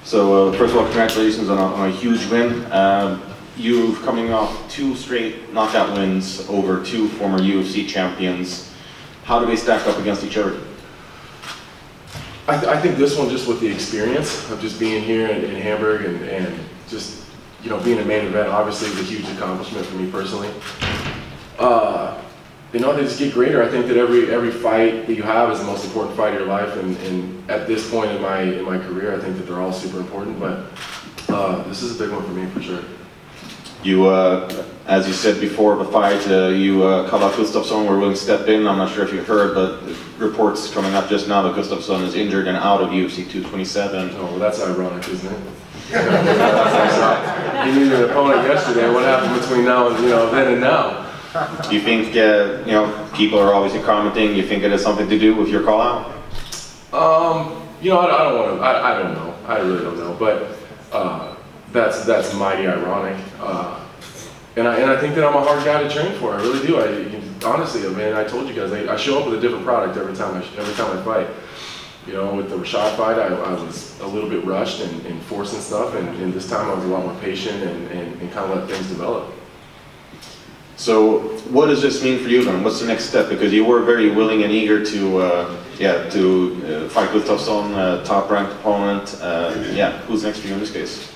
So first of all, congratulations on a huge win. You've coming off 2 straight knockout wins over 2 former UFC champions. How do they stack up against each other? I think this one, just with the experience of just being here in Hamburg and just, you know, being a main event, obviously is a huge accomplishment for me personally. You know, they just get greater. I think that every fight that you have is the most important fight of your life, and at this point in my career, I think that they're all super important. But this is a big one for me for sure. You, as you said before the fight, you called out Gustafsson, were willing to step in. I'm not sure if you heard, but reports coming up just now that Gustafsson is injured and out of UFC 227. Oh, well, that's ironic, isn't it? You needed an opponent yesterday. What happened between now and then and now? Do you think you know, people are obviously commenting? You think it has something to do with your call out? You know, I don't want to. I don't know. I really don't know. But that's mighty ironic. And I think that I'm a hard guy to train for. I really do. Honestly, man, I told you guys, I show up with a different product every time I fight. You know, with the Rashad fight, I was a little bit rushed and forcing stuff, and this time I was a lot more patient and kind of let things develop. So, what does this mean for you then? What's the next step? Because you were very willing and eager to fight Gustafsson, top-ranked opponent. Who's next for you in this case?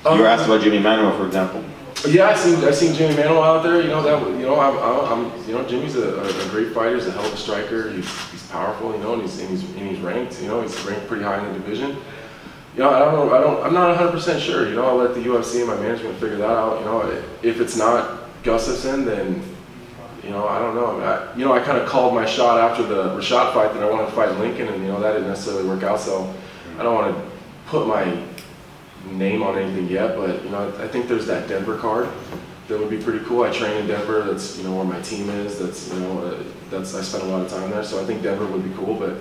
You were asked about Jimmy Manuel, for example. Yeah, I seen Jimmy Manuel out there. You know, Jimmy's a great fighter. He's a hell of a striker. He's powerful. You know, and he's ranked. You know, he's ranked pretty high in the division. You know, I'm not 100% sure. You know, I'll let the UFC and my management figure that out. You know, if it's not Gustafsson, then, you know, I don't know. I kind of called my shot after the Rashad fight that I wanted to fight Lincoln, and, you know, that didn't necessarily work out, so I don't want to put my name on anything yet, but, you know, I think there's that Denver card that would be pretty cool. I train in Denver. That's, you know, where my team is. That's, you know, I spent a lot of time there, so I think Denver would be cool, but,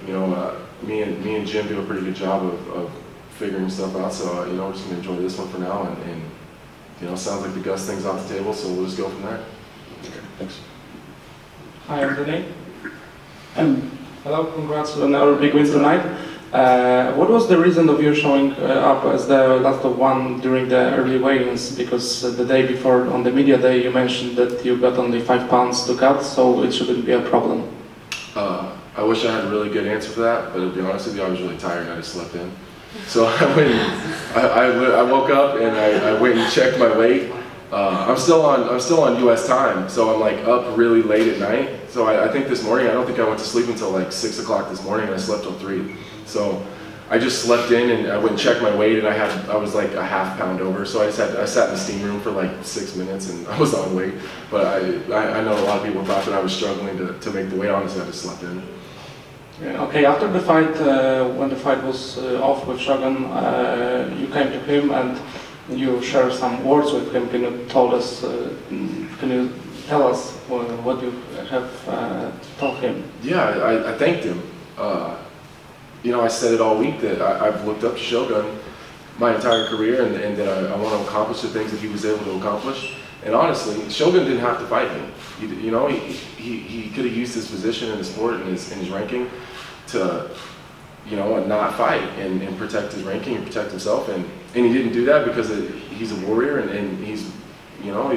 you know, me and Jim do a pretty good job of figuring stuff out, so, you know, we're just going to enjoy this one for now, and you know, sounds like the Gus thing's off the table, so we'll just go from there. Okay, thanks. Hi, Anthony. Hello, congrats on another big win tonight. What was the reason of you showing up as the last of one during the early weigh-ins? Because the day before, on the media day, you mentioned that you got only 5 pounds to cut, so it shouldn't be a problem. I wish I had a really good answer for that, but to be honest with you, I was really tired and I just slept in. So I woke up and I went and checked my weight. I'm still on US time, so I'm like up really late at night. So I think this morning, I don't think I went to sleep until like 6 o'clock this morning, and I slept till 3. So I just slept in and I went and checked my weight, and I was like a half pound over. So I sat in the steam room for like 6 minutes and I was on weight. But I know a lot of people thought that I was struggling to make the weight. Honestly, I just slept in. Okay, after the fight, when the fight was off with Shogun, you came to him and you shared some words with him. Can you tell us what you have told him? Yeah, I thanked him. You know, I said it all week that I've looked up to Shogun my entire career, and that I want to accomplish the things that he was able to accomplish. And honestly, Shogun didn't have to fight me. You know, he could have used his position in the sport and his ranking to, you know, not fight and protect his ranking and protect himself. And he didn't do that because he's a warrior, and he's, you know,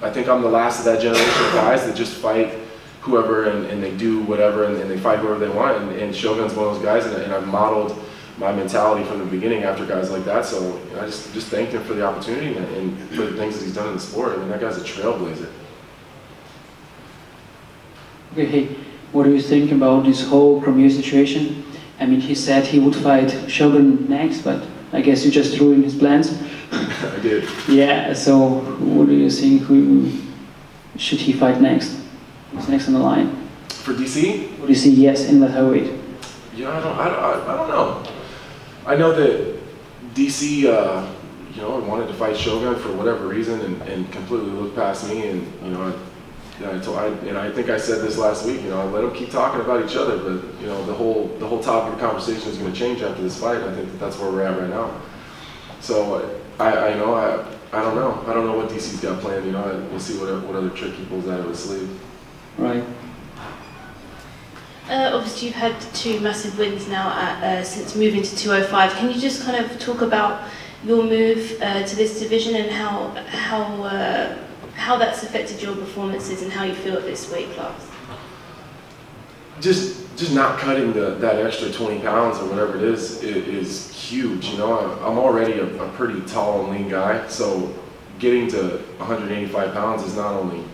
I think I'm the last of that generation of guys that just fight whoever and they do whatever and they fight whoever they want. And Shogun's one of those guys, and I've modeled my mentality from the beginning after guys like that. So, you know, I just thanked him for the opportunity and for the things that he's done in the sport. I mean, that guy's a trailblazer. Okay, hey, what do you think about this whole Cormier situation? I mean, he said he would fight Shogun next, but I guess you just ruined his plans. I did. Yeah, so what do you think? Who should he fight next? Who's next on the line? For DC? What do you see? Yes, in that heavyweight. Yeah, I don't know. I know that DC, you know, wanted to fight Shogun for whatever reason and completely looked past me, and, you know, I think I said this last week, you know, I let them keep talking about each other, but, you know, the whole topic of conversation is going to change after this fight. I think that's where we're at right now. So I don't know. I don't know what DC's got planned. You know, we'll see what other trick he pulls out of his sleeve. Right. obviously you've had 2 massive wins now since moving to 205. Can you just kind of talk about your move to this division and how that's affected your performances and how you feel at this weight class? Just not cutting that extra 20 pounds or whatever it is huge. You know, I'm already a pretty tall and lean guy, so getting to 185 pounds is not only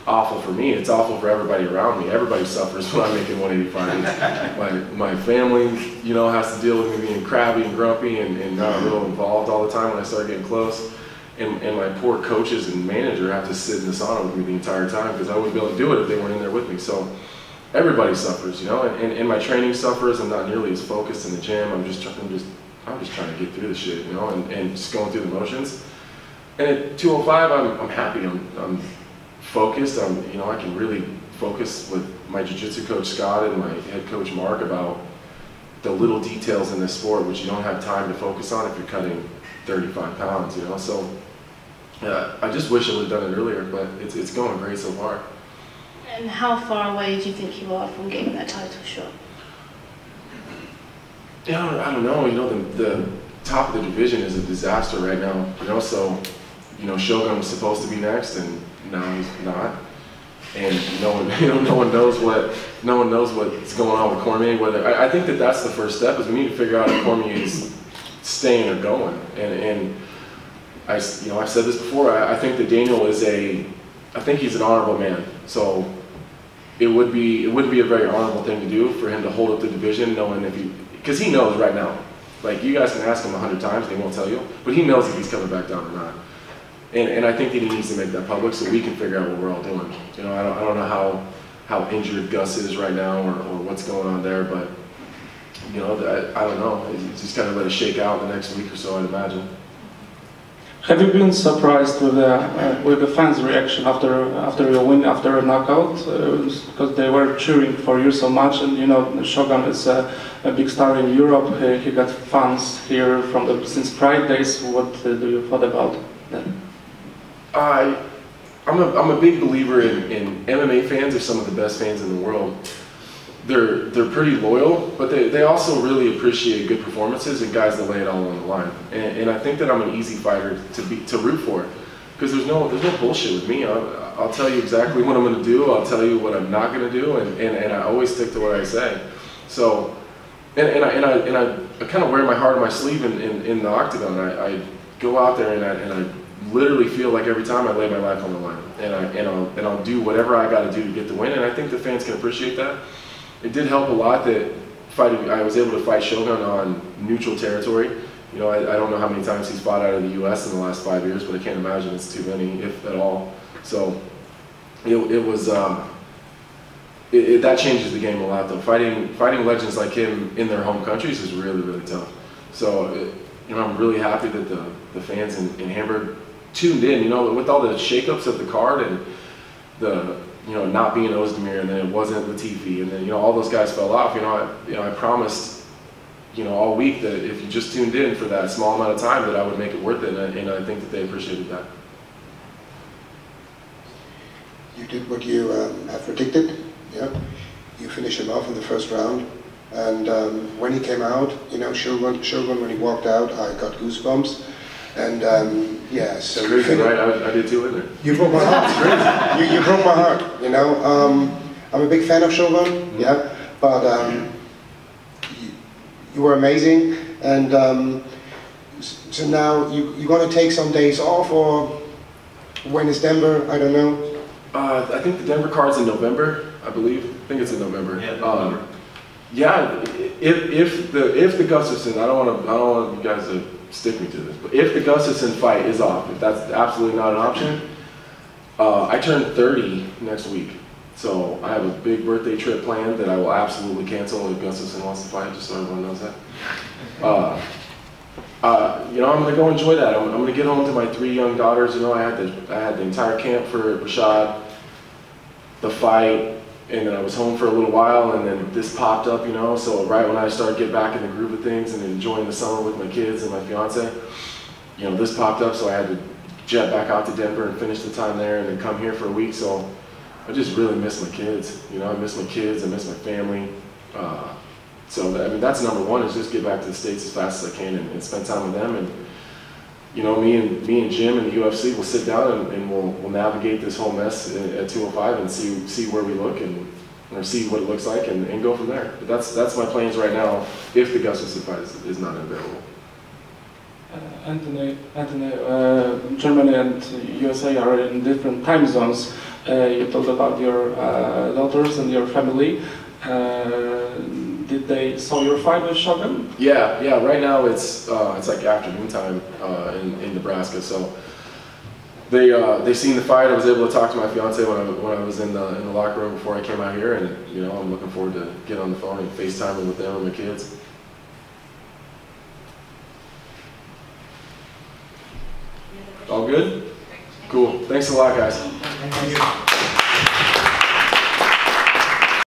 awful for me, it's awful for everybody around me. Everybody suffers when I'm making 185. My family, you know, has to deal with me being crabby and grumpy and not real involved all the time when I start getting close. And my poor coaches and manager have to sit in the sauna with me the entire time because I wouldn't be able to do it if they weren't in there with me. So everybody suffers, you know, and my training suffers. I'm not nearly as focused in the gym. I'm just trying to get through the shit, you know, and just going through the motions. And at 205, I'm happy. I'm focused. You know, I can really focus with my jiu-jitsu coach Scott and my head coach Mark about the little details in this sport, which you don't have time to focus on if you're cutting 35 pounds, you know. So I just wish I would have done it earlier, but it's going great so far. And how far away do you think you are from getting that title shot? Yeah, I don't know. You know, the top of the division is a disaster right now. You know, so you know Shogun was supposed to be next, and now he's not. And no one knows what's going on with Cormier. Whether I think that's the first step is we need to figure out if Cormier's staying or going. And I've said this before. I think that Daniel is I think he's an honorable man. So it wouldn't be a very honorable thing to do for him to hold up the division, knowing because he knows right now. Like, you guys can ask him 100 times, they won't tell you, but he knows if he's coming back down or not. And I think that he needs to make that public so we can figure out what we're all doing. You know, I don't know how injured Gus is right now or what's going on there, but you know, I don't know. It's just kind of let it shake out in the next week or so, I'd imagine. Have you been surprised with the fans' reaction after your win, after a knockout? Because they were cheering for you so much, and you know Shogun is a big star in Europe. He got fans here since Pride days. What do you thought about that? I'm a big believer in MMA fans are some of the best fans in the world. They're pretty loyal, but they also really appreciate good performances and guys that lay it all on the line. And I think that I'm an easy fighter to root for, because there's no bullshit with me. I'll tell you exactly what I'm going to do. I'll tell you what I'm not going to do, and I always stick to what I say. So, and I kind of wear my heart on my sleeve in the octagon. I go out there and I literally feel like every time I lay my life on the line, and I'll do whatever I got to do to get the win. And I think the fans can appreciate that. It did help a lot that I was able to fight Shogun on neutral territory. You know, I don't know how many times he's fought out of the U.S. in the last 5 years, but I can't imagine it's too many, if at all. So it was that changes the game a lot, though. Fighting legends like him in their home countries is really, really tough. So you know, I'm really happy that the fans in Hamburg tuned in. You know, with all the shakeups of the card and you know, not being Ozdemir, and then it wasn't Latifi, and then, you know, all those guys fell off. You know, I promised, you know, all week that if you just tuned in for that small amount of time, that I would make it worth it, and I think that they appreciated that. You did what you have predicted. Yeah, you finished him off in the first round, and when he came out, you know, Shogun, when he walked out, I got goosebumps. And yeah, so it's crazy, right? I did too, isn't it? You broke my heart. you broke my heart. You know, I'm a big fan of Shogun. Yeah, but you were amazing. And so now you're gonna take some days off, or when is Denver? I don't know. I think the Denver card's in November, I believe. I think it's in November. Yeah, November. Yeah, if the Gustafsson, I don't want you guys to stick me to this, but if the Gustafsson fight is off, if that's absolutely not an option, I turn 30 next week, so I have a big birthday trip planned that I will absolutely cancel if Gustafsson wants to fight, just so everyone knows that. You know, I'm gonna go enjoy that. I'm gonna get home to my 3 young daughters. You know, I had the entire camp for Rashad, the fight, and then I was home for a little while, and then this popped up, you know, so right when I started getting back in the groove of things and enjoying the summer with my kids and my fiance, you know, this popped up, so I had to jet back out to Denver and finish the time there and then come here for a week. So I just really miss my kids, you know, I miss my kids, I miss my family, So I mean, that's number one, is just get back to the States as fast as I can and spend time with them. And you know, me and Jim and the UFC will sit down and we'll navigate this whole mess at 205 and see where we look or see what it looks like and go from there. But that's my plans right now if the Gustafsson fight is not available. Anthony, Germany and USA are in different time zones. You told about your daughters and your family. Did they saw your fight with Shogun? Yeah. Right now it's like afternoon time in Nebraska. So they seen the fight. I was able to talk to my fiance when I was in the locker room before I came out here, and you know, I'm looking forward to get on the phone and FaceTiming with them and my kids. All good? Cool. Thanks a lot, guys. Thank you.